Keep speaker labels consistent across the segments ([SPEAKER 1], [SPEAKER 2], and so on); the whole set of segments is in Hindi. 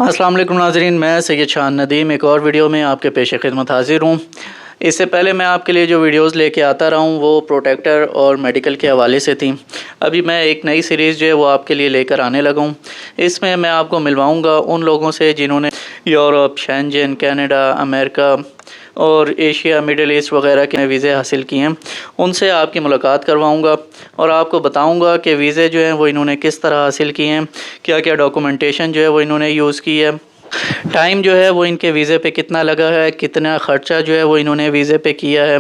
[SPEAKER 1] अस्सलाम वालेकुम नाज़रीन, मैं सैयद शान नदीम एक और वीडियो में आपके पेश खिदमत हाज़िर हूँ। इससे पहले मैं आपके लिए जो वीडियोस लेके आता रहा हूँ वो प्रोटेक्टर और मेडिकल के हवाले से थी। अभी मैं एक नई सीरीज़ जो है वो आपके लिए लेकर आने लगा हूँ। इसमें मैं आपको मिलवाऊँगा उन लोगों से जिन्होंने यूरोप, शेंजन, कनाडा, अमेरिका और एशिया, मिडल ईस्ट वगैरह के वीज़े हासिल किए हैं। उनसे आपकी मुलाकात करवाऊँगा और आपको बताऊँगा कि वीज़े जो हैं वो इन्होंने किस तरह हासिल किए हैं, क्या क्या डॉक्यूमेंटेशन जो है वो इन्होंने यूज़ की है, टाइम जो है वो इनके वीज़े पे कितना लगा है, कितना ख़र्चा जो है वो इन्होंने वीज़े पे किया है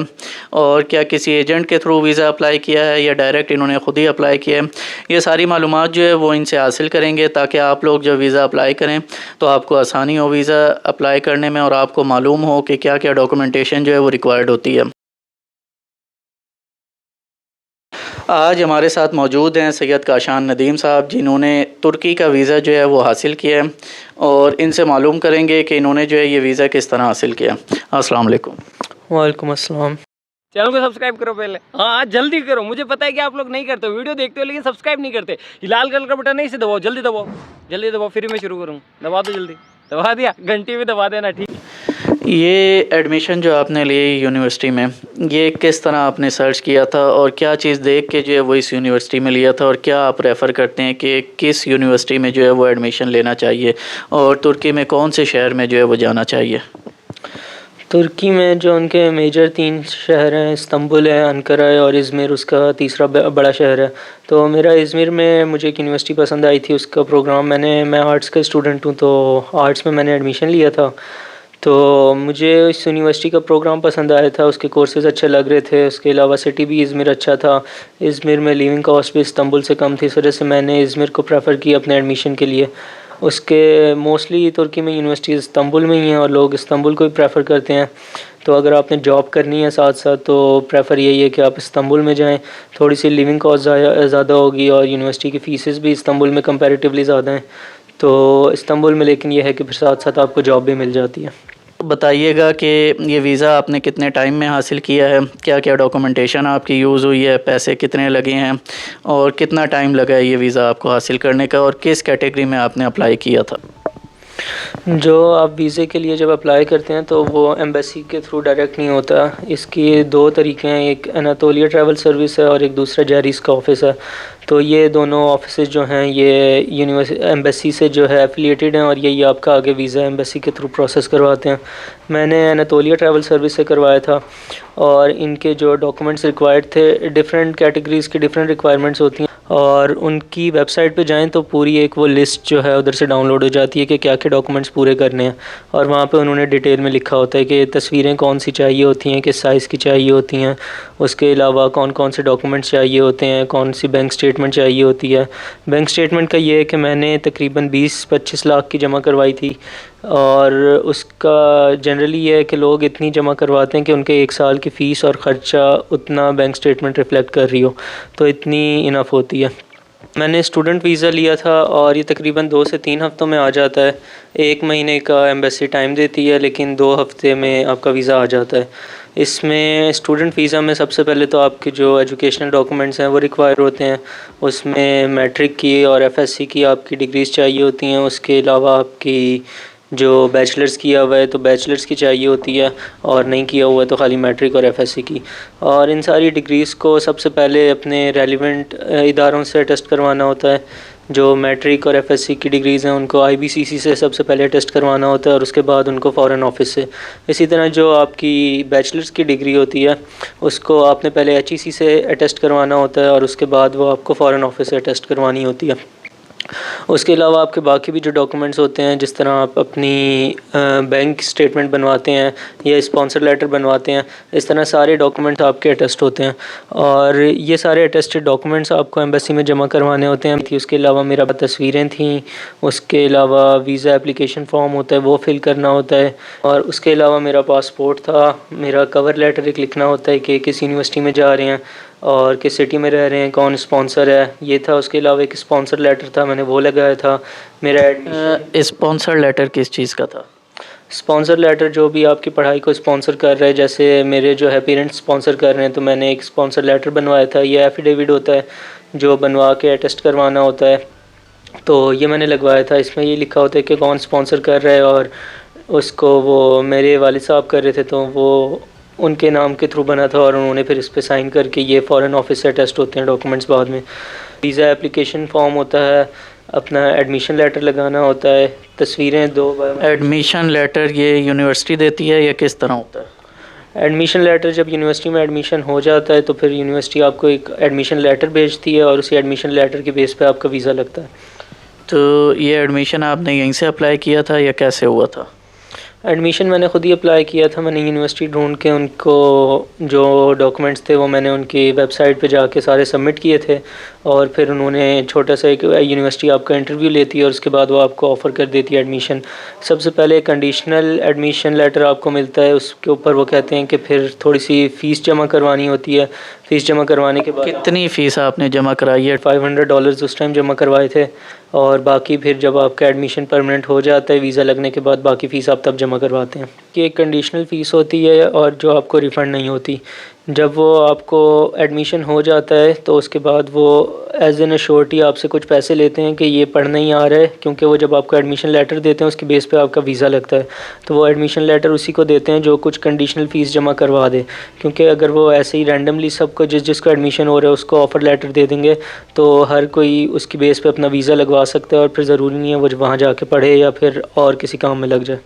[SPEAKER 1] और क्या किसी एजेंट के थ्रू वीज़ा अप्लाई किया है या डायरेक्ट इन्होंने ख़ुद ही अप्लाई किया है। ये सारी मालूमात जो है वो इनसे हासिल करेंगे ताकि आप लोग जब वीज़ा अप्लाई करें तो आपको आसानी हो वीज़ा अप्लाई करने में और आपको मालूम हो कि क्या क्या डॉक्यूमेंटेशन जो है वो रिक्वायर्ड होती है। आज हमारे साथ मौजूद हैं सैयद काशान नदीम साहब, जिन्होंने तुर्की का वीज़ा जो है वो हासिल किया है और इनसे मालूम करेंगे कि इन्होंने जो है ये वीज़ा किस तरह हासिल किया। अस्सलाम वालेकुम।
[SPEAKER 2] वालेकुम अस्सलाम। चैनल को सब्सक्राइब करो पहले, हाँ जल्दी करो। मुझे पता है कि आप लोग नहीं करते, वीडियो देखते हो लेकिन सब्सक्राइब नहीं करते। ये लाल कलर का बटन है, इसे दबाओ, जल्दी दबाओ, जल्दी दबाओ, फिर मैं शुरू करूँ। दबा दो, जल्दी दबा दिया, घंटी भी दबा देना, ठीक।
[SPEAKER 1] ये एडमिशन जो आपने लिए यूनिवर्सिटी में, ये किस तरह आपने सर्च किया था और क्या चीज़ देख के जो है वो इस यूनिवर्सिटी में लिया था और क्या आप रेफ़र करते हैं कि किस यूनिवर्सिटी में जो है वो एडमिशन लेना चाहिए और तुर्की में कौन से शहर में जो है वो जाना चाहिए?
[SPEAKER 2] तुर्की में जो उनके मेजर 3 शहर हैं, इस्तंबुल है, अंकारा है और इज़मिर उसका तीसरा बड़ा शहर है। तो मेरा इज़मिर में मुझे एक यूनिवर्सिटी पसंद आई थी, उसका प्रोग्राम मैं आर्ट्स का स्टूडेंट हूँ, तो आर्ट्स में मैंने एडमिशन लिया था। तो मुझे इस यूनिवर्सिटी का प्रोग्राम पसंद आया था, उसके कोर्सेज़ अच्छे लग रहे थे। उसके अलावा सिटी भी इज़मिर अच्छा था। इज़मिर में लिविंग कॉस्ट भी इस्तंबुल से कम थी, इस वजह से मैंने इज़मिर को प्रेफर किया अपने एडमिशन के लिए। उसके मोस्टली तुर्की में यूनिवर्सिटीज़ इस्तंबुल में ही हैं और लोग इस्तंबुल को ही प्रेफर करते हैं। तो अगर आपने जॉब करनी है साथ साथ तो प्रेफर यही है कि आप इस्तंबुल में जाएं। थोड़ी सी लिविंग कॉस्ट ज़्यादा होगी और यूनिवर्सिटी की फ़ीसेस भी इस्तंबुल में कंपैरेटिवली ज़्यादा हैं। तो इस्तंबुल में लेकिन यह है कि फिर साथ साथ आपको जॉब भी मिल जाती है।
[SPEAKER 1] बताइएगा कि ये वीज़ा आपने कितने टाइम में हासिल किया है, क्या क्या डॉक्यूमेंटेशन आपकी यूज़ हुई है, पैसे कितने लगे हैं और कितना टाइम लगा है ये वीज़ा आपको हासिल करने का और किस कैटेगरी में आपने अप्लाई किया था?
[SPEAKER 2] जो आप वीज़े के लिए जब अप्लाई करते हैं तो वो एम्बेसी के थ्रू डायरेक्ट नहीं होता। इसके 2 तरीके हैं, एक एनातोलिया ट्रैवल सर्विस है और एक दूसरा जेरिस का ऑफ़िस है। तो ये दोनों ऑफिसेज़ जो हैं ये एम्बेसी से जो है एफ़िलिएटेड हैं और यही आपका आगे वीज़ा एम्बेसी के थ्रू प्रोसेस करवाते हैं। मैंने एनातोलिया ट्रैवल सर्विस से करवाया था और इनके जो डॉक्यूमेंट्स रिक्वायर्ड थे, डिफरेंट कैटेगरीज़ की डिफरेंट रिक्वायरमेंट्स होती हैं और उनकी वेबसाइट पे जाएँ तो पूरी एक वो लिस्ट जो है उधर से डाउनलोड हो जाती है कि क्या-क्या डॉक्यूमेंट्स पूरे करने हैं और वहाँ पे उन्होंने डिटेल में लिखा होता है कि तस्वीरें कौन सी चाहिए होती हैं, किस साइज़ की चाहिए होती हैं, उसके अलावा कौन-कौन से डॉक्यूमेंट्स चाहिए होते हैं, कौन सी बैंक स्टेटमेंट चाहिए होती है। बैंक स्टेटमेंट का ये है कि मैंने तकरीबन 20-25 लाख की जमा करवाई थी और उसका जनरली ये है कि लोग इतनी जमा करवाते हैं कि उनके 1 साल की फ़ीस और ख़र्चा उतना बैंक स्टेटमेंट रिफ़्लेक्ट कर रही हो, तो इतनी इनफ़ होती है। मैंने स्टूडेंट वीज़ा लिया था और ये तकरीबन 2 से 3 हफ़्तों में आ जाता है। 1 महीने का एम्बेसी टाइम देती है लेकिन 2 हफ़्ते में आपका वीज़ा आ जाता है। इसमें स्टूडेंट वीज़ा में सबसे पहले तो आपके जो एजुकेशनल डॉक्यूमेंट्स हैं वो रिक्वायर होते हैं। उसमें मैट्रिक की और एफएससी की आपकी डिग्रीज़ चाहिए होती हैं। उसके अलावा आपकी जो बैचलर्स किया हुआ है तो बैचलर्स की चाहिए होती है और नहीं किया हुआ है तो खाली मैट्रिक और एफएससी की। और इन सारी डिग्रीज़ को सबसे पहले अपने रेलिवेंट इदारों से टेस्ट करवाना होता है। जो मैट्रिक और एफएससी की डिग्रीज़ हैं उनको आईबीसीसी से सबसे पहले टेस्ट करवाना होता है और उसके बाद उनको फ़ॉरेन ऑफिस से। इसी तरह जो आपकी बैचलर्स की डिग्री होती है उसको आपने पहले एचईसी से अटेस्ट करवाना होता है और उसके बाद वो आपको फ़ॉरेन ऑफिस से अटेस्ट करवानी होती है। उसके अलावा आपके बाकी भी जो डॉक्यूमेंट्स होते हैं, जिस तरह आप अपनी बैंक स्टेटमेंट बनवाते हैं या स्पॉन्सर लेटर बनवाते हैं, इस तरह सारे डॉक्यूमेंट आपके अटेस्ट होते हैं और ये सारे अटेस्टेड डॉक्यूमेंट्स आपको एम्बेसी में जमा करवाने होते हैं। उसके अलावा मेरा तस्वीरें थीं, उसके अलावा वीज़ा एप्लीकेशन फ़ॉर्म होता है वो फ़िल करना होता है और उसके अलावा मेरा पासपोर्ट था। मेरा कवर लेटर एक लिखना होता है कि किस यूनिवर्सिटी में जा रहे हैं और किस सिटी में रह रहे हैं, कौन स्पॉन्सर है, ये था। उसके अलावा एक स्पॉन्सर लेटर था, मैंने वो लगाया था। मेरा
[SPEAKER 1] स्पॉन्सर लेटर किस चीज़ का था?
[SPEAKER 2] स्पॉन्सर लेटर जो भी आपकी पढ़ाई को स्पॉन्सर कर रहे हैं, जैसे मेरे जो है पेरेंट्स स्पॉन्सर कर रहे हैं तो मैंने एक स्पॉन्सर लेटर बनवाया था। ये एफिडेविट होता है जो बनवा के अटेस्ट करवाना होता है तो ये मैंने लगवाया था। इसमें ये लिखा होता है कि कौन स्पॉन्सर कर रहा है, और उसको वो मेरे वालिद साहब कर रहे थे, तो वो उनके नाम के थ्रू बना था और उन्होंने फिर इस पे साइन करके, ये फ़ॉरेन ऑफिस से अटेस्ट होते हैं डॉक्यूमेंट्स बाद में। वीज़ा एप्लीकेशन फॉर्म होता है, अपना एडमिशन लेटर लगाना होता है, तस्वीरें दो
[SPEAKER 1] एडमिशन लेटर ये यूनिवर्सिटी देती है या किस तरह होता है?
[SPEAKER 2] एडमिशन लेटर जब यूनिवर्सिटी में एडमिशन हो जाता है तो फिर यूनिवर्सिटी आपको एक एडमिशन लेटर भेजती है और उसी एडमिशन लेटर के बेस पे आपका वीज़ा लगता है।
[SPEAKER 1] तो ये एडमिशन आपने यहीं से अप्लाई किया था या कैसे हुआ था?
[SPEAKER 2] एडमिशन मैंने ख़ुद ही अप्लाई किया था। मैंने यूनिवर्सिटी ढूंढ के उनको जो डॉक्यूमेंट्स थे वो मैंने उनकी वेबसाइट पे जाके सारे सबमिट किए थे, और फिर उन्होंने छोटा सा एक यूनिवर्सिटी आपका इंटरव्यू लेती है और उसके बाद वो आपको ऑफ़र कर देती है एडमिशन। सबसे पहले कंडीशनल एडमिशन लेटर आपको मिलता है, उसके ऊपर वो कहते हैं कि फिर थोड़ी सी फ़ीस जमा करवानी होती है। फ़ीस जमा करवाने के बाद
[SPEAKER 1] कितनी फ़ीस आपने जमा कराई है?
[SPEAKER 2] $500 उस टाइम जमा करवाए थे, और बाकी फिर जब आपका एडमिशन परमानेंट हो जाता है वीज़ा लगने के बाद, बाकी फ़ीस आप तब जमा करवाते हैं। कि एक कंडीशनल फ़ीस होती है और जो आपको रिफ़ंड नहीं होती। जब वो आपको एडमिशन हो जाता है तो उसके बाद वो एज़ एन अश्योरिटी आपसे कुछ पैसे लेते हैं कि ये पढ़ना ही आ रहा है, क्योंकि वो जब आपको एडमिशन लेटर देते हैं उसके बेस पे आपका वीज़ा लगता है। तो वो एडमिशन लेटर उसी को देते हैं जो कुछ कंडीशनल फ़ीस जमा करवा दे, क्योंकि अगर वो ऐसे ही रैंडमली सबको जिसको एडमिशन हो रहा है उसको ऑफ़र लेटर दे देंगे तो हर कोई उसकी बेस पे अपना वीज़ा लगवा सकता है, और फिर ज़रूरी नहीं है वो वहाँ जाके पढ़े या फिर और किसी काम में लग जाए।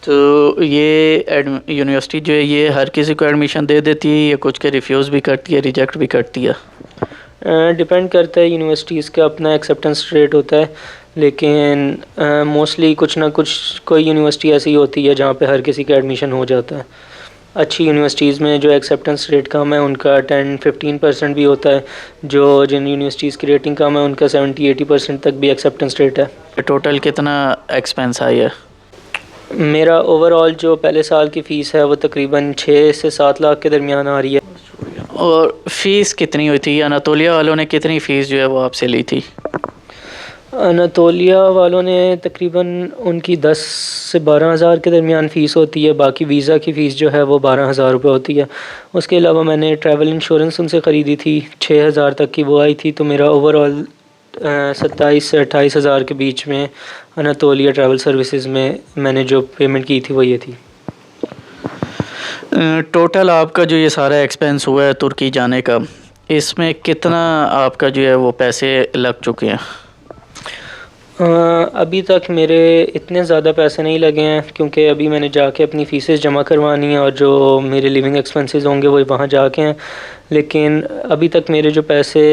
[SPEAKER 1] तो ये यूनिवर्सिटी जो है ये हर किसी को एडमिशन दे देती है या कुछ के रिफ्यूज़ भी करती है, रिजेक्ट भी करती है?
[SPEAKER 2] डिपेंड करता है यूनिवर्सिटीज़ का अपना एक्सेप्टेंस रेट होता है, लेकिन मोस्टली कुछ ना कुछ कोई यूनिवर्सिटी ऐसी होती है जहाँ पे हर किसी का एडमिशन हो जाता है। अच्छी यूनिवर्सिटीज़ में जो एक्सेप्टेंस रेट कम है उनका 10-15% भी होता है। जो जिन यूनिवर्सिटीज़ की रेटिंग कम है उनका 70-80% तक भी एक्सेप्टेंस रेट है।
[SPEAKER 1] टोटल कितना एक्सपेंस आई है?
[SPEAKER 2] मेरा ओवरऑल जो पहले साल की फ़ीस है वो तकरीबन 6 से 7 लाख के दरमियान आ रही है।
[SPEAKER 1] और फ़ीस कितनी हुई थी? अनातोलिया वालों ने कितनी फ़ीस जो है वो आपसे ली थी?
[SPEAKER 2] अनातोलिया वालों ने तकरीबन उनकी 10 से 12 हज़ार के दरमियान फ़ीस होती है। बाकी वीज़ा की फ़ीस जो है वो 12,000 रुपये होती है। उसके अलावा मैंने ट्रैवल इंश्योरेंस उनसे ख़रीदी थी, 6,000 तक की वो आई थी। तो मेरा ओवरऑल 27 से 28 हज़ार के बीच में अनातोलिया ट्रैवल सर्विसेज में मैंने जो पेमेंट की थी वो ये थी।
[SPEAKER 1] टोटल आपका जो ये सारा एक्सपेंस हुआ है तुर्की जाने का, इसमें कितना आपका जो है वो पैसे लग चुके हैं?
[SPEAKER 2] अभी तक मेरे इतने ज़्यादा पैसे नहीं लगे हैं, क्योंकि अभी मैंने जाके अपनी फ़ीसेस जमा करवानी है और जो मेरे लिविंग एक्सपेंसेस होंगे वो वहाँ जाके हैं। लेकिन अभी तक मेरे जो पैसे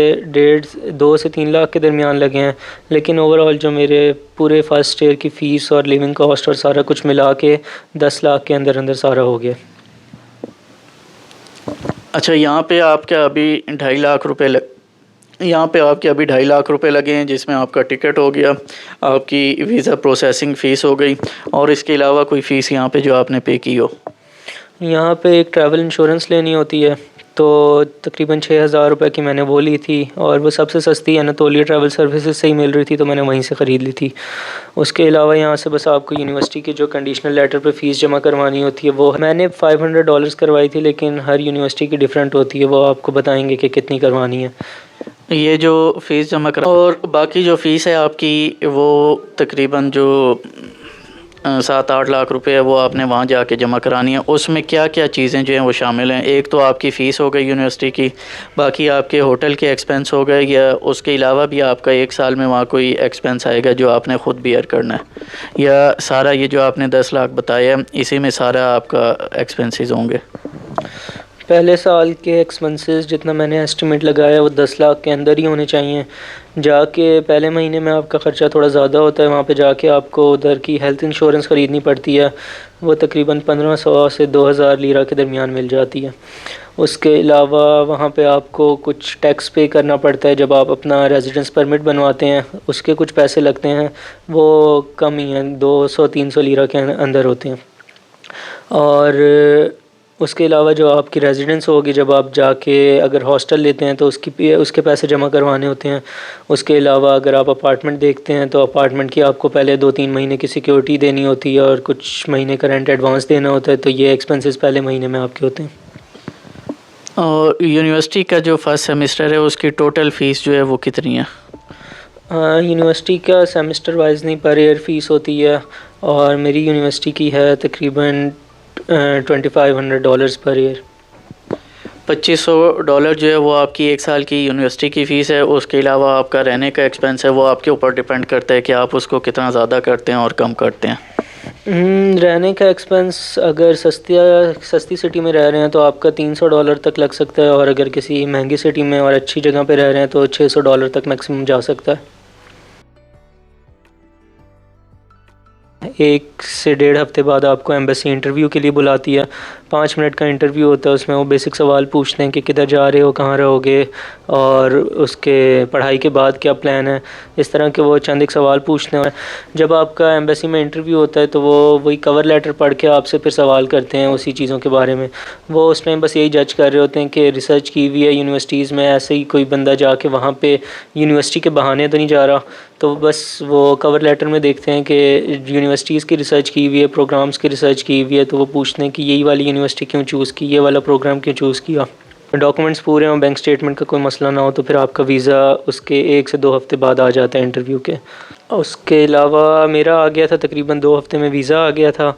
[SPEAKER 2] 2 से 3 लाख के दरमियान लगे हैं, लेकिन ओवरऑल जो मेरे पूरे फर्स्ट ईयर की फ़ीस और लिविंग कॉस्ट और सारा कुछ मिला के 10 लाख के अंदर अंदर सारा हो गया।
[SPEAKER 1] अच्छा, यहाँ पे आपके अभी 2.5 लाख रुपए लगे हैं, जिसमें आपका टिकट हो गया, आपकी वीज़ा प्रोसेसिंग फ़ीस हो गई, और इसके अलावा कोई फ़ीस यहाँ पे जो आपने पे की हो?
[SPEAKER 2] यहाँ पे एक ट्रैवल इंश्योरेंस लेनी होती है, तो तकरीबन 6,000 रुपये की मैंने वो ली थी, और वो सबसे सस्ती अनातोलिया ट्रैवल सर्विसेज से ही मिल रही थी तो मैंने वहीं से ख़रीद ली थी। उसके अलावा यहाँ से बस आपको यूनिवर्सिटी के जो कंडीशनल लेटर पे फ़ीस जमा करवानी होती है वो मैंने $500 करवाई थी, लेकिन हर यूनिवर्सिटी की डिफरेंट होती है, वो आपको बताएंगे कि कितनी करवानी है।
[SPEAKER 1] ये जो फ़ीस जमा करा और बाकी जो फ़ीस है आपकी वो तकरीबन जो 7-8 लाख रुपए है वो आपने वहाँ जाके जमा करानी है। उसमें क्या क्या चीज़ें जो हैं वो शामिल हैं? एक तो आपकी फ़ीस हो गई यूनिवर्सिटी की, बाकी आपके होटल के एक्सपेंस हो गए, या उसके अलावा भी आपका 1 साल में वहाँ कोई एक्सपेंस आएगा जो आपने ख़ुद बियर करना है, या सारा ये जो आपने 10 लाख बताया इसी में सारा आपका एक्सपेंसेस होंगे?
[SPEAKER 2] पहले साल के एक्सपेंसेस जितना मैंने एस्टिमेट लगाया वो 10 लाख के अंदर ही होने चाहिए। जाके पहले महीने में आपका ख़र्चा थोड़ा ज़्यादा होता है, वहाँ पे जाके आपको उधर की हेल्थ इंश्योरेंस ख़रीदनी पड़ती है, वो तकरीबन 1500 से 2000 लीरा के दरमियान मिल जाती है। उसके अलावा वहाँ पे आपको कुछ टैक्स पे करना पड़ता है जब आप अपना रेजिडेंस परमिट बनवाते हैं, उसके कुछ पैसे लगते हैं, वो कम ही हैं, 200-300 लीरा के अंदर होते हैं। और उसके अलावा जो आपकी रेजिडेंस होगी, जब आप जाके अगर हॉस्टल लेते हैं तो उसके पैसे जमा करवाने होते हैं। उसके अलावा अगर आप अपार्टमेंट देखते हैं तो अपार्टमेंट की आपको पहले 2-3 महीने की सिक्योरिटी देनी होती है और कुछ महीने का रेंट एडवांस देना होता है, तो ये एक्सपेंसेस पहले महीने में आपके होते हैं।
[SPEAKER 1] और यूनिवर्सिटी का जो फर्स्ट सेमेस्टर है उसकी टोटल फ़ीस जो है वो कितनी है?
[SPEAKER 2] यूनिवर्सिटी का सेमेस्टर वाइज नहीं, पर ईयर फ़ीस होती है, और मेरी यूनिवर्सिटी की है तकरीबन $2500 पर ईयर।
[SPEAKER 1] $2500 जो है वो आपकी एक साल की यूनिवर्सिटी की फ़ीस है। उसके अलावा आपका रहने का एक्सपेंस है, वो आपके ऊपर डिपेंड करता है कि आप उसको कितना ज़्यादा करते हैं और कम करते हैं।
[SPEAKER 2] रहने का एक्सपेंस अगर सस्ती सिटी में रह रहे हैं तो आपका $300 तक लग सकता है, और अगर किसी महंगी सिटी में और अच्छी जगह पे रह रहे हैं तो $600 तक मैक्सिमम जा सकता है। 1 से 1.5 हफ़्ते बाद आपको एम्बेसी इंटरव्यू के लिए बुलाती है। 5 मिनट का इंटरव्यू होता है, उसमें वो बेसिक सवाल पूछते हैं कि किधर जा रहे हो, कहाँ रहोगे, और उसके पढ़ाई के बाद क्या प्लान है। इस तरह के वो चंद एक सवाल पूछते हैं। जब आपका एम्बेसी में इंटरव्यू होता है तो वो वही कवर लेटर पढ़ के आपसे फिर सवाल करते हैं उसी चीज़ों के बारे में। वो उस टाइम बस यही जज कर रहे होते हैं कि रिसर्च की हुई है यूनिवर्सिटीज़ में, ऐसे ही कोई बंदा जाके वहाँ पे यूनिवर्सिटी के बहाने तो नहीं जा रहा। तो बस वो कवर लेटर में देखते हैं कि यूनिवर्सिटीज़ की रिसर्च की हुई है, प्रोग्राम्स की रिसर्च की हुई है, तो वो पूछते हैं कि यही वाली यूनिवर्सिटी क्यों चूज़ की, ये वाला प्रोग्राम क्यों चूज़ किया। डॉक्यूमेंट्स पूरे हों, बैंक स्टेटमेंट का कोई मसला ना हो, तो फिर आपका वीज़ा उसके 1 से 2 हफ़्ते बाद आ जाता है इंटरव्यू के। उसके अलावा मेरा आ गया था तकरीबन 2 हफ़्ते में वीज़ा आ गया था।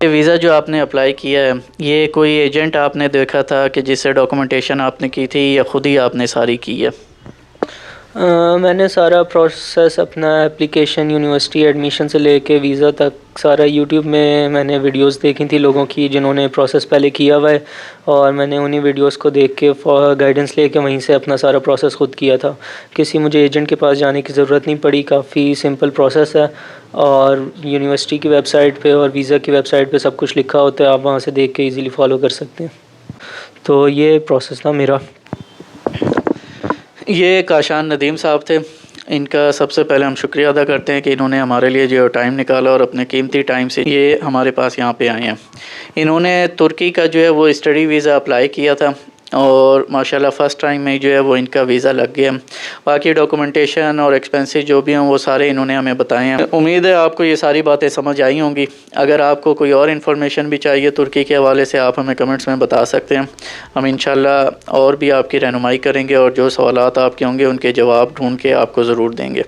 [SPEAKER 1] ये वीज़ा जो आपने अप्लाई किया है, ये कोई एजेंट आपने देखा था कि जिससे डॉक्यूमेंटेशन आपने की थी, या ख़ुद ही आपने सारी की है?
[SPEAKER 2] मैंने सारा प्रोसेस अपना एप्लीकेशन, यूनिवर्सिटी एडमिशन से लेके वीज़ा तक सारा यूट्यूब में मैंने वीडियोस देखी थी लोगों की जिन्होंने प्रोसेस पहले किया हुआ है, और मैंने उन्हीं वीडियोस को देख के गाइडेंस लेके वहीं से अपना सारा प्रोसेस खुद किया था। किसी मुझे एजेंट के पास जाने की ज़रूरत नहीं पड़ी, काफ़ी सिंपल प्रोसेस है, और यूनिवर्सिटी की वेबसाइट पे और वीज़ा की वेबसाइट पे सब कुछ लिखा होता है, आप वहाँ से देख के ईज़िली फ़ॉलो कर सकते हैं। तो ये प्रोसेस था मेरा।
[SPEAKER 1] ये काशान नदीम साहब थे। इनका सबसे पहले हम शुक्रिया अदा करते हैं कि इन्होंने हमारे लिए जो टाइम निकाला और अपने कीमती टाइम से ये हमारे पास यहाँ पे आए हैं। इन्होंने तुर्की का जो है वो स्टडी वीज़ा अप्लाई किया था, और माशाल्लाह फ़र्स्ट टाइम में जो है वो इनका वीज़ा लग गया। बाकी डॉक्यूमेंटेशन और एक्सपेंसेस जो भी हैं वो सारे इन्होंने हमें बताए हैं। उम्मीद है आपको ये सारी बातें समझ आई होंगी। अगर आपको कोई और इन्फॉर्मेशन भी चाहिए तुर्की के हवाले से, आप हमें कमेंट्स में बता सकते हैं। हम इंशाल्लाह और भी आपकी रहनुमाई करेंगे, और जो सवालात आपके होंगे उनके जवाब ढूँढ के आपको ज़रूर देंगे।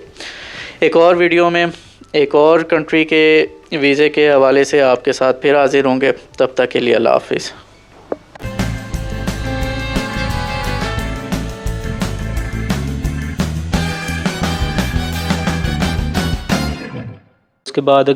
[SPEAKER 1] एक और वीडियो में एक और कंट्री के वीज़े के हवाले से आपके साथ फिर हाज़िर होंगे। तब तक के लिए अल्लाह हाफ़िज़।
[SPEAKER 2] उसके बाद अगर